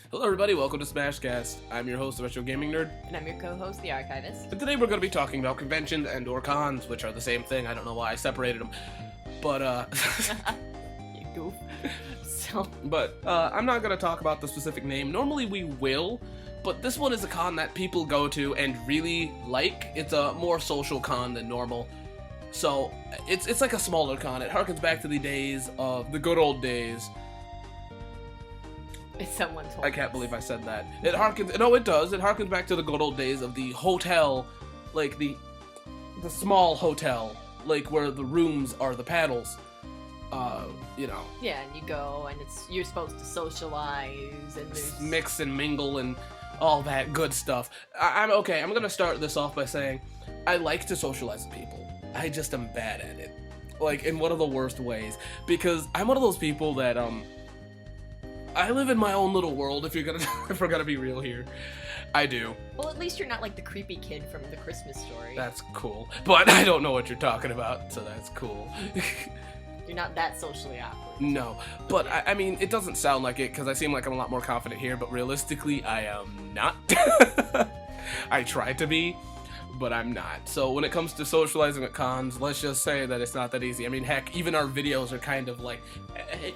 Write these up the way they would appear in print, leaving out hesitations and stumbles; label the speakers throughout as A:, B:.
A: Hello everybody, welcome to Smashcast. I'm your host, the Retro Gaming Nerd,
B: And I'm your co-host, the Archivist.
A: and today we're going to be talking about conventions and or cons, which are the same thing. I don't know why I separated them, but
B: You goof. So,
A: I'm not going to talk about the specific name. Normally we will, but this one is a con that people go to and really like. It's a more social con than normal. So, it's like a smaller con. It harkens back to the days of the good old days.
B: if someone told
A: I can't believe I said that. It harkens. No, it does. It harkens back to the good old days of the hotel, like the small hotel, like where the rooms are the paddles.
B: Yeah, and you go, and you're supposed to socialize, and there's...
A: Mix and mingle and all that good stuff. I'm okay. I'm gonna start this off by saying I like to socialize with people. I just am bad at it, like in one of the worst ways, because I'm one of those people that I live in my own little world. If we're gonna be real here, I do.
B: Well, at least you're not like the creepy kid from The Christmas Story.
A: That's cool, but I don't know what you're talking about, so that's cool.
B: You're not that socially awkward.
A: No, but I mean, it doesn't sound like it because I seem like I'm a lot more confident here, but realistically, I am not. I try to be, but I'm not. So when it comes to socializing at cons, let's just say that it's not that easy. I mean, heck, even our videos are kind of like, hey,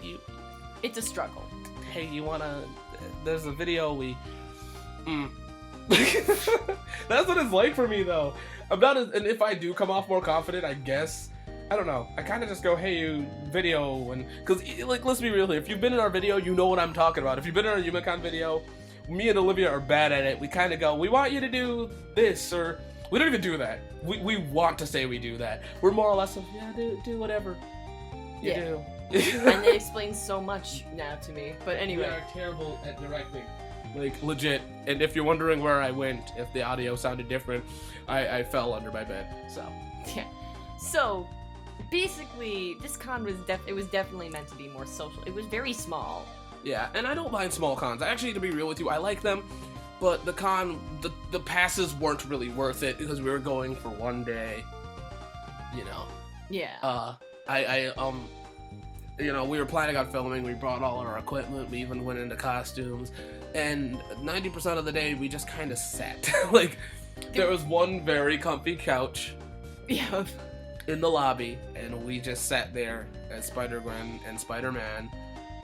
B: It's a struggle.
A: hey, you wanna, there's a video That's what it's like for me, though. I'm not, and if I do come off more confident, I guess, I don't know. I kind of just go, hey, you video, and because like, let's be real here. If you've been in our video, you know what I'm talking about. If you've been in our Yumicon video, me and Olivia are bad at it. We kind of go, we want you to do this, or we don't even do that. We want to say we do that. We're more or less of, yeah, do whatever you do.
B: And it explains so much now to me. But
A: We
B: anyway.
A: are terrible at directing. Like, legit. And if you're wondering where I went, if the audio sounded different, I fell under my bed. So.
B: Yeah. So, basically, this con was definitely meant to be more social. It was very small.
A: Yeah, and I don't mind small cons. Actually, to be real with you, I like them. But the the passes weren't really worth it because we were going for one day. You know.
B: Yeah.
A: We were planning on filming, we brought all our equipment, we even went into costumes, and 90% of the day we just kind of sat. Like, there was one very comfy couch
B: Yeah.
A: in the lobby, and we just sat there as Spider-Gwen and Spider-Man,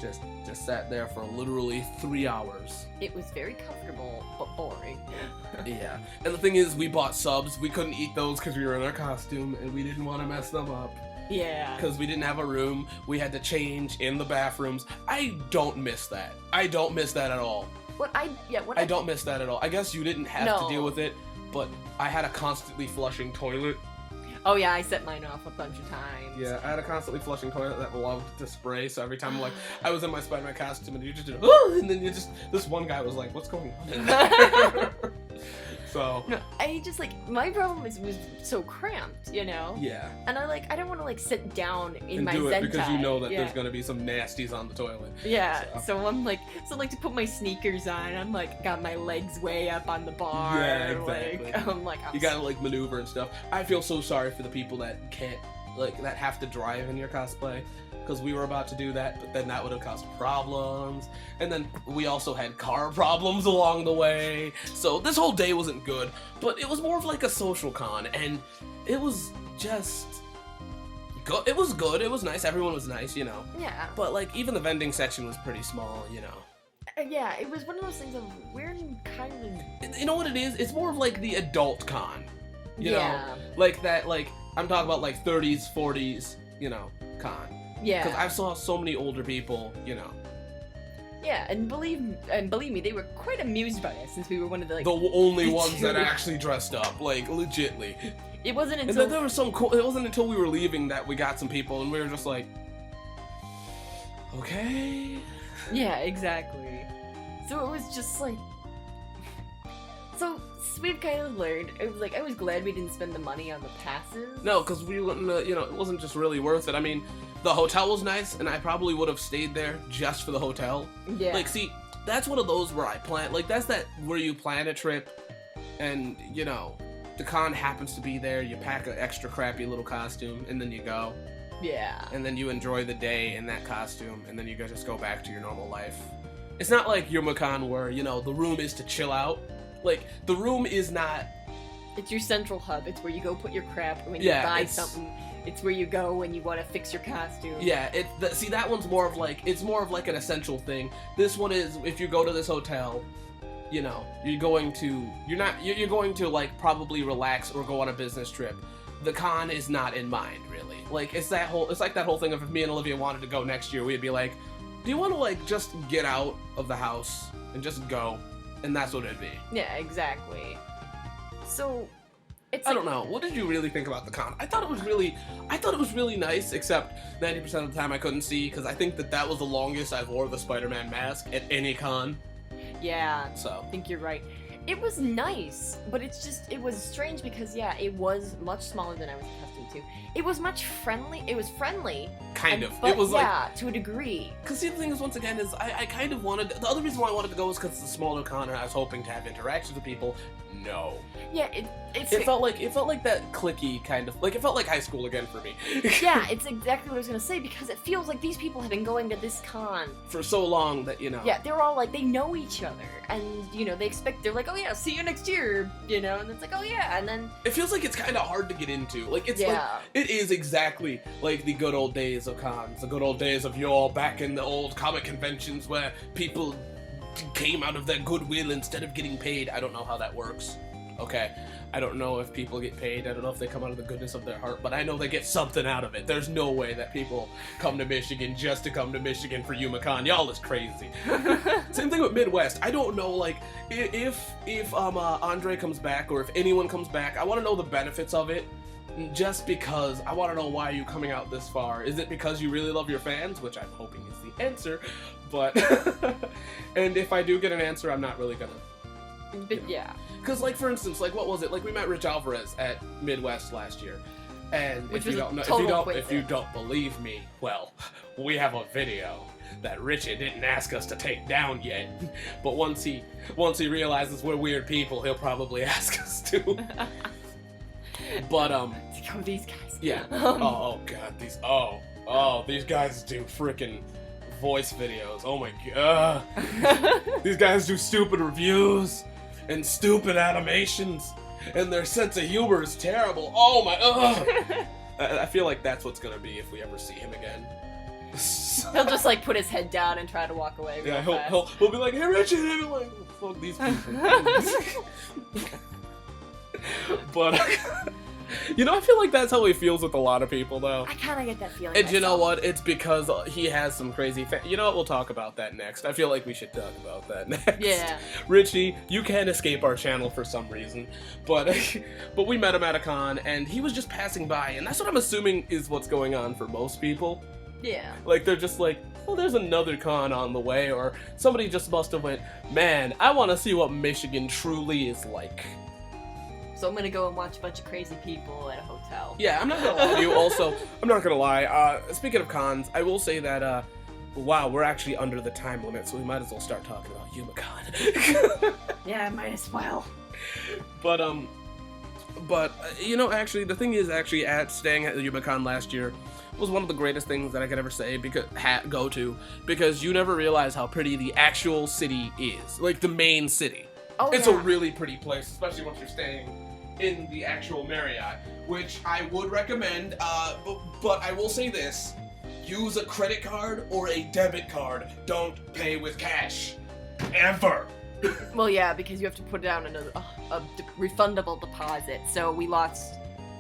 A: just sat there for literally 3 hours.
B: It was very comfortable, but boring.
A: Yeah, and the thing is, we bought subs, we couldn't eat those because we were in our costume, and we didn't want to mess them up.
B: Yeah.
A: Because we didn't have a room, we had to change in the bathrooms. I don't miss that. I don't miss that at all. I don't miss that at all. I guess you didn't have to deal with it, but I had a constantly flushing toilet.
B: Oh yeah, I set mine off a bunch of times.
A: Yeah, I had a constantly flushing toilet that loved to spray, so every time, like, I was in my Spider-Man costume and you just did, oh, and then this one guy was like, what's going on in there? So.
B: No, I just, my problem was so cramped, you know?
A: Yeah.
B: And I don't want to, sit down in
A: And
B: my
A: do it
B: Zentai.
A: because you know that
B: Yeah.
A: there's gonna be some nasties on the toilet.
B: Yeah, so I'm to put my sneakers on, I'm got my legs way up on the bar.
A: Yeah, exactly.
B: I'm
A: You gotta maneuver and stuff. I feel so sorry for the people that can't, that have to drive in your cosplay, because we were about to do that, but then that would have caused problems, and then we also had car problems along the way, so this whole day wasn't good, but it was more of a social con, and it was just good. It was good, it was nice, everyone was nice, you know.
B: Yeah.
A: But even the vending section was pretty small, you know.
B: Yeah, it was one of those things of we're kind of...
A: You know what it is? It's more of the adult con. You
B: Yeah.
A: know? I'm talking about 30s, 40s, con.
B: Yeah.
A: Because I saw so many older people,
B: Yeah, and believe me, they were quite amused by us since we were one of the
A: the only ones that
B: two.
A: actually dressed up, legitly.
B: It wasn't
A: And
B: until
A: then there was some cool. It wasn't until we were leaving that we got some people, and we were just like, okay.
B: Yeah, exactly. So it was just so we've kind of learned. It was I was glad we didn't spend the money on the passes.
A: No, because we wouldn't. It wasn't just really worth it. I mean, the hotel was nice, and I probably would have stayed there just for the hotel.
B: Yeah.
A: See, that's one of those where I plan. That's that where you plan a trip, and the con happens to be there. You pack an extra crappy little costume, and then you go.
B: Yeah.
A: And then you enjoy the day in that costume, and then you just go back to your normal life. it's not like YumaCon where, you know, the room is to chill out. Like, the room is not...
B: It's your central hub. It's where you go put your crap when you
A: Yeah,
B: buy
A: it's-
B: something. It's where you go when you want to fix your costume.
A: Yeah, see, that one's more of like, it's more of like an essential thing. This one is, if you go to this hotel, you know, you're going to like probably relax or go on a business trip. The con is not in mind, really. Like, it's like that whole thing of if me and Olivia wanted to go next year, we'd be like, do you want to like just get out of the house and just go? And that's what it'd be.
B: Yeah, exactly. So, it's
A: I
B: like,
A: don't know. What did you really think about the con? I thought it was really nice, except 90% of the time I couldn't see, because I think that was the longest I've wore the Spider-Man mask at any con.
B: Yeah,
A: So.
B: I think you're right. It was nice, but it was strange because, yeah, it was much smaller than I was accustomed to. It was friendly.
A: Kind of.
B: But
A: It was
B: yeah,
A: like...
B: to a degree.
A: Because see, the thing is, once again, is I kind of wanted... The other reason why I wanted to go was because it's a smaller con and I was hoping to have interactions with people. No.
B: Yeah,
A: It felt like that cliquey kind of... Like, it felt like high school again for me.
B: yeah, it's exactly what I was gonna say, because it feels like these people have been going to this con
A: For so long that, you know...
B: Yeah, they're all like, they know each other, and, you know, they're like, oh yeah, see you next year, you know, and it's like, oh yeah, and then...
A: It feels like it's kind of hard to get into. Like, it's
B: Yeah.
A: like... It is exactly like the good old days of cons, the good old days of yore, back in the old comic conventions where people came out of their goodwill instead of getting paid. I don't know how that works. Okay, I don't know if people get paid. I don't know if they come out of the goodness of their heart, but I know they get something out of it. There's no way that people come to Michigan just to come to Michigan for YumaCon. Y'all is crazy. Same thing with Midwest. I don't know, like, if Andre comes back or if anyone comes back, I want to know the benefits of it. Just because I want to know why are you coming out this far. Is it because you really love your fans, which I'm hoping is the answer, but and if I do get an answer, I'm not really gonna.
B: But yeah.
A: Because, like, for instance, like, what was it? Like, we met Rich Alvarez at Midwest last year, and
B: Which
A: if you
B: was a
A: don't know,
B: total
A: if you
B: coincidence.
A: don't believe me, well, we have a video that Richie didn't ask us to take down yet, but once he realizes we're weird people, he'll probably ask us to. But
B: Oh, these guys.
A: yeah. Oh god, these guys do freaking voice videos. Oh my god. These guys do stupid reviews and stupid animations, and their sense of humor is terrible. Oh my I feel like that's what's gonna be if we ever see him again.
B: He'll just like put his head down and try to walk away.
A: Yeah,
B: real fast.
A: he'll be like, hey Richard, and I'm like, oh, fuck these people. But you know, I feel like that's how he feels with a lot of people, though.
B: I kind of get that feeling.
A: And you know
B: myself.
A: what? It's because he has some crazy you know what? We'll talk about that next. I feel like we should talk about that next.
B: Yeah.
A: Richie, you can't escape our channel for some reason. But we met him at a con, and he was just passing by, and that's what I'm assuming is what's going on for most people.
B: Yeah.
A: Like, they're just like, oh, there's another con on the way, or somebody just must have went, man, I want to see what Michigan truly is like.
B: So I'm gonna go and watch a bunch of crazy people at a hotel.
A: Yeah, I'm not gonna lie to you. Also, I'm not gonna lie. Speaking of cons, I will say that, wow, we're actually under the time limit, so we might as well start talking about YumaCon.
B: Yeah, might as well.
A: But you know, actually, the thing is, actually, staying at the YumaCon last year was one of the greatest things that I could ever say because you never realize how pretty the actual city is, like the main city.
B: Oh,
A: It's
B: yeah.
A: a really pretty place, especially once you're staying in the actual Marriott, which I would recommend, but I will say this. Use a credit card or a debit card. Don't pay with cash. Ever.
B: Well, yeah, because you have to put down a refundable deposit. So we lost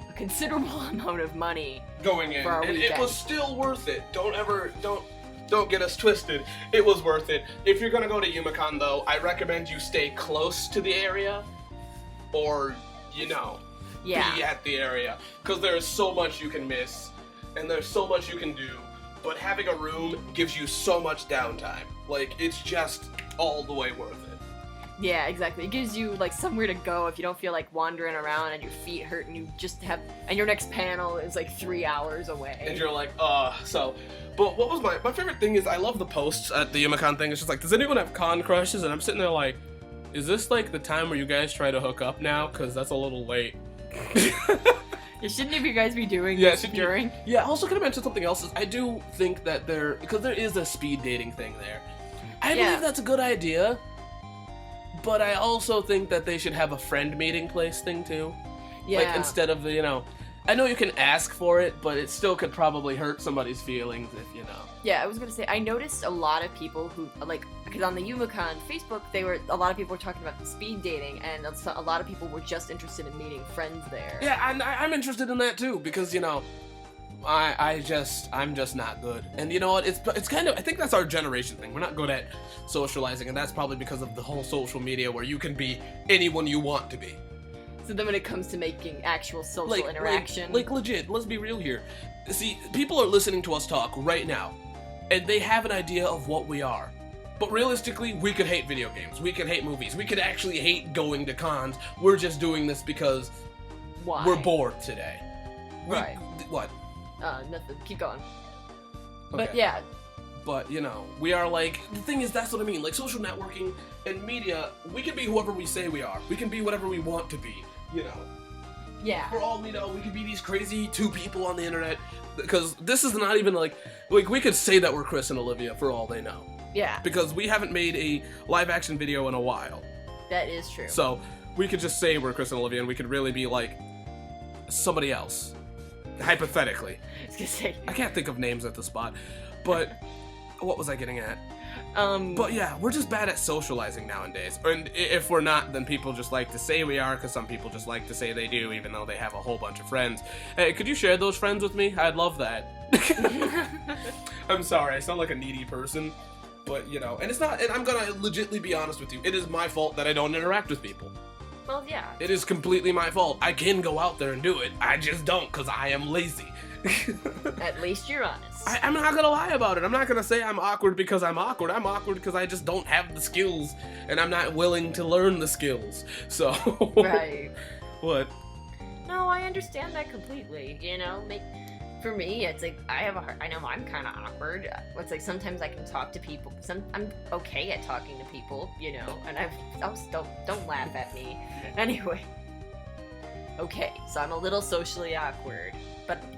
B: a considerable amount of money.
A: Going in.
B: For our
A: And it
B: weekend.
A: was still worth it. Don't get us twisted. It was worth it. If you're gonna go to YumaCon, though, I recommend you stay close to the area, or, you know,
B: Yeah.
A: be at the area, because there's so much you can miss, and there's so much you can do, but having a room gives you so much downtime. Like, it's just all the way worth it.
B: Yeah, exactly. It gives you like somewhere to go if you don't feel like wandering around and your feet hurt and and your next panel is like 3 hours away.
A: And you're like, but what was my favorite thing is I love the posts at the YumaCon thing. It's just like, does anyone have con crushes? And I'm sitting there like, is this like the time where you guys try to hook up now? Because that's a little late.
B: Shouldn't you guys be doing
A: Yeah,
B: this
A: should you-
B: during?
A: Yeah, also gonna mention something else is I do think that because there is a speed dating thing there. I believe that's a good idea, but I also think that they should have a friend meeting place thing too.
B: Yeah.
A: Like, instead of the, you know, I know you can ask for it, but it still could probably hurt somebody's feelings if, you know.
B: Yeah, I was gonna say, I noticed a lot of people who, like, because on the YumaCon Facebook, a lot of people were talking about speed dating, and a lot of people were just interested in meeting friends there.
A: Yeah, and I'm interested in that too, because, you know, I'm just not good. And you know what, it's kind of, I think that's our generation thing. We're not good at socializing, and that's probably because of the whole social media where you can be anyone you want to be.
B: So then when it comes to making actual social interaction...
A: Like legit, let's be real here. See, people are listening to us talk right now, and they have an idea of what we are. But realistically, we could hate video games, we could hate movies, we could actually hate going to cons. We're just doing this because
B: Why?
A: we're bored today.
B: Right.
A: What?
B: Nothing. Keep going.
A: Okay.
B: But yeah.
A: But, you know, we are like, the thing is, that's what I mean, like social networking and media, we can be whoever we say we are. We can be whatever we want to be, you know.
B: Yeah.
A: For all we know, we could be these crazy two people on the internet, because this is not even like we could say that we're Chris and Olivia for all they know.
B: Yeah.
A: Because we haven't made a live action video in a while.
B: That is true.
A: So, we could just say we're Chris and Olivia, and we could really be like somebody else. Hypothetically.
B: I was gonna say.
A: I can't think of names at the spot, but what was I getting at? But yeah, we're just bad at socializing nowadays. And if we're not, then people just like to say we are, because some people just like to say they do, even though they have a whole bunch of friends. Hey, could you share those friends with me? I'd love that. I'm sorry, I sound like a needy person, but you know, and it's not, and I'm gonna legitimately be honest with you, it is my fault that I don't interact with people.
B: Well, yeah.
A: It is completely my fault. I can go out there and do it, I just don't, because I am lazy.
B: At least you're honest.
A: I'm not gonna lie about it. I'm not gonna say I'm awkward because I'm awkward. I'm awkward because I just don't have the skills, and I'm not willing to learn the skills. So.
B: Right.
A: What?
B: No, I understand that completely. You know, for me, it's like I know I'm kind of awkward. It's like sometimes I can talk to people. I'm okay at talking to people, you know. And don't laugh at me. Anyway. Okay, so I'm a little socially awkward,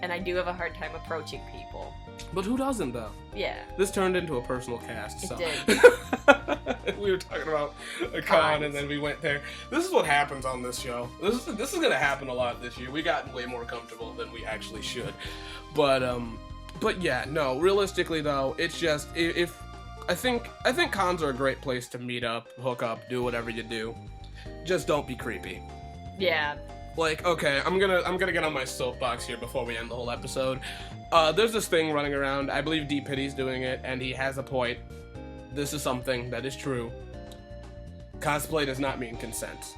B: and I do have a hard time approaching people.
A: But who doesn't, though?
B: Yeah.
A: This turned into a personal cast, so.
B: It did.
A: We were talking about a con, and then we went there. This is what happens on this show. This is gonna happen a lot this year. We got way more comfortable than we actually should. But yeah, no. Realistically, though, it's just I think cons are a great place to meet up, hook up, do whatever you do. Just don't be creepy.
B: Yeah.
A: Like, okay, I'm gonna get on my soapbox here before we end the whole episode. There's this thing running around. I believe D Pitty's doing it, and he has a point. This is something that is true. Cosplay does not mean consent.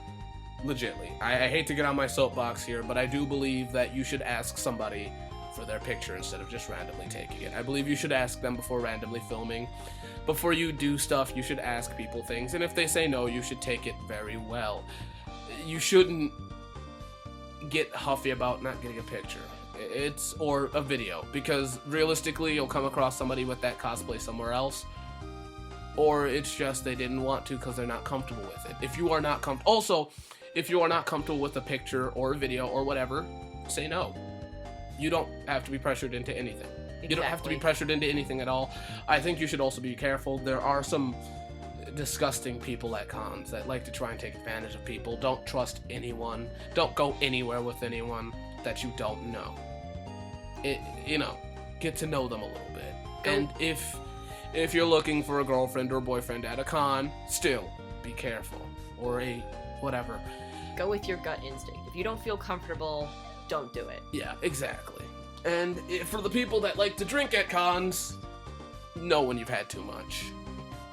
A: Legitly. I hate to get on my soapbox here, but I do believe that you should ask somebody for their picture instead of just randomly taking it. I believe you should ask them before randomly filming. Before you do stuff, you should ask people things, and if they say no, you should take it very well. You shouldn't get huffy about not getting a picture. Or a video, because realistically you'll come across somebody with that cosplay somewhere else, or it's just they didn't want to because they're not comfortable with it. If you are not comfortable with a picture or a video or whatever, say no. You don't have to be pressured into anything. Exactly. You don't have to be pressured into anything at all. I think you should also be careful. There are some disgusting people at cons that like to try and take advantage of people. Don't trust anyone. Don't go anywhere with anyone that you don't know. Get to know them a little bit. And if you're looking for a girlfriend or boyfriend at a con, still be careful. Or whatever.
B: Go with your gut instinct. If you don't feel comfortable, don't do it.
A: Yeah, exactly. And for the people that like to drink at cons, know when you've had too much.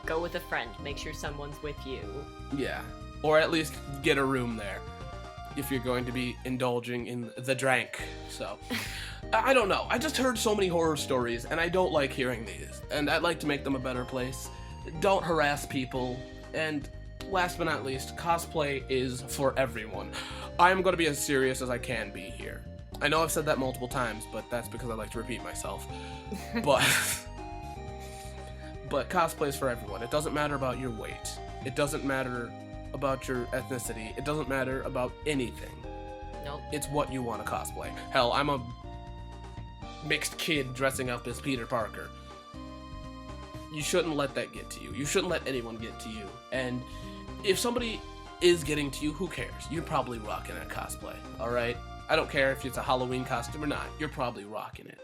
B: Go with a friend. Make sure someone's with you.
A: Yeah. Or at least get a room there if you're going to be indulging in the drank. So, I don't know. I just heard so many horror stories, and I don't like hearing these. And I'd like to make them a better place. Don't harass people. And last but not least, cosplay is for everyone. I'm going to be as serious as I can be here. I know I've said that multiple times, but that's because I like to repeat myself. But cosplay is for everyone. It doesn't matter about your weight. It doesn't matter about your ethnicity. It doesn't matter about anything.
B: Nope.
A: It's what you want to cosplay. Hell, I'm a mixed kid dressing up as Peter Parker. you shouldn't let that get to you. You shouldn't let anyone get to you. And if somebody is getting to you, who cares? You're probably rocking that cosplay, alright? I don't care if it's a Halloween costume or not. You're probably rocking it.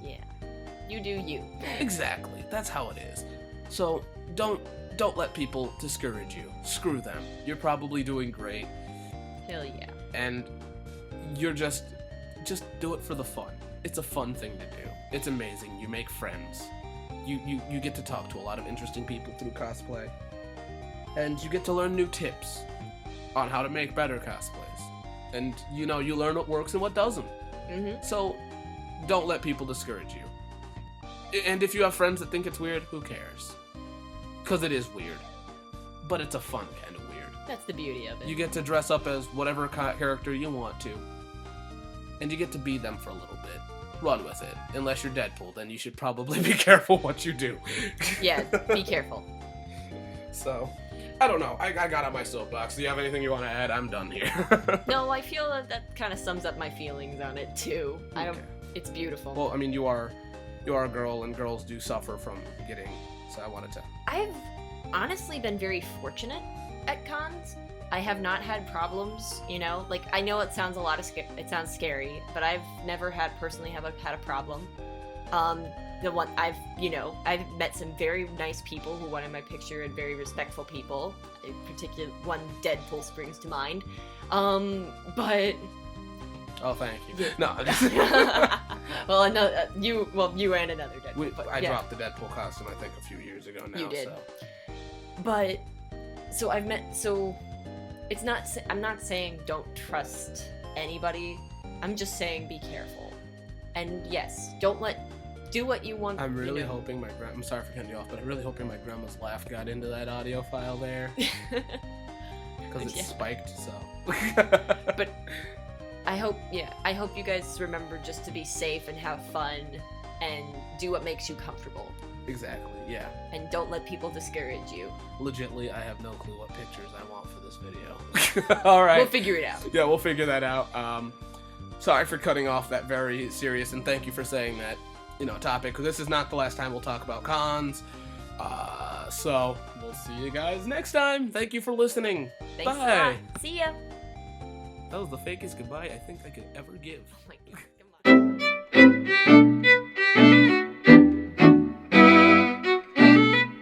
B: Yeah. You do you.
A: Exactly. That's how it is. So don't let people discourage you. Screw them. You're probably doing great.
B: Hell yeah.
A: And you're just do it for the fun. It's a fun thing to do. It's amazing. You make friends. You get to talk to a lot of interesting people through cosplay. And you get to learn new tips on how to make better cosplays. And, you learn what works and what doesn't.
B: Mm-hmm.
A: So, don't let people discourage you. And if you have friends that think it's weird, who cares? Because it is weird. But it's a fun kind of weird.
B: That's the beauty of it.
A: You get to dress up as whatever character you want to. And you get to be them for a little bit. Run with it. Unless you're Deadpool, then you should probably be careful what you do.
B: Yeah, be careful.
A: So, I don't know. I got on my soapbox. Do you have anything you want to add? I'm done here.
B: No, I feel that kind of sums up my feelings on it too.
A: Okay.
B: It's beautiful.
A: Well, I mean, you are a girl, and girls do suffer from getting. So I wanted to.
B: I've honestly been very fortunate at cons. I have not had problems, like I know it sounds it sounds scary, but I've never had a problem. I've met some very nice people who wanted my picture and very respectful people. In particular, one Deadpool springs to mind. But
A: oh, thank you. No.
B: well, you and another Deadpool.
A: I dropped the Deadpool costume, I think, a few years ago now.
B: You did.
A: So.
B: But it's not. I'm not saying don't trust anybody. I'm just saying be careful. And yes, do what you want.
A: I'm really hoping I'm sorry for cutting you off, but I'm really hoping my grandma's laugh got into that audio file there. Because it's spiked, so.
B: But I hope you guys remember just to be safe and have fun and do what makes you comfortable.
A: Exactly, yeah.
B: And don't let people discourage you.
A: Legitly, I have no clue what pictures I want for this video. Alright.
B: We'll figure it out.
A: Yeah, we'll figure that out. Sorry for cutting off that very serious, and thank you for saying that, topic, because this is not the last time we'll talk about cons. So, we'll see you guys next time. Thank you for listening.
B: Thanks
A: Bye.
B: a lot. See ya.
A: That was the fakest goodbye I think I could ever give.
B: Oh my God, come on.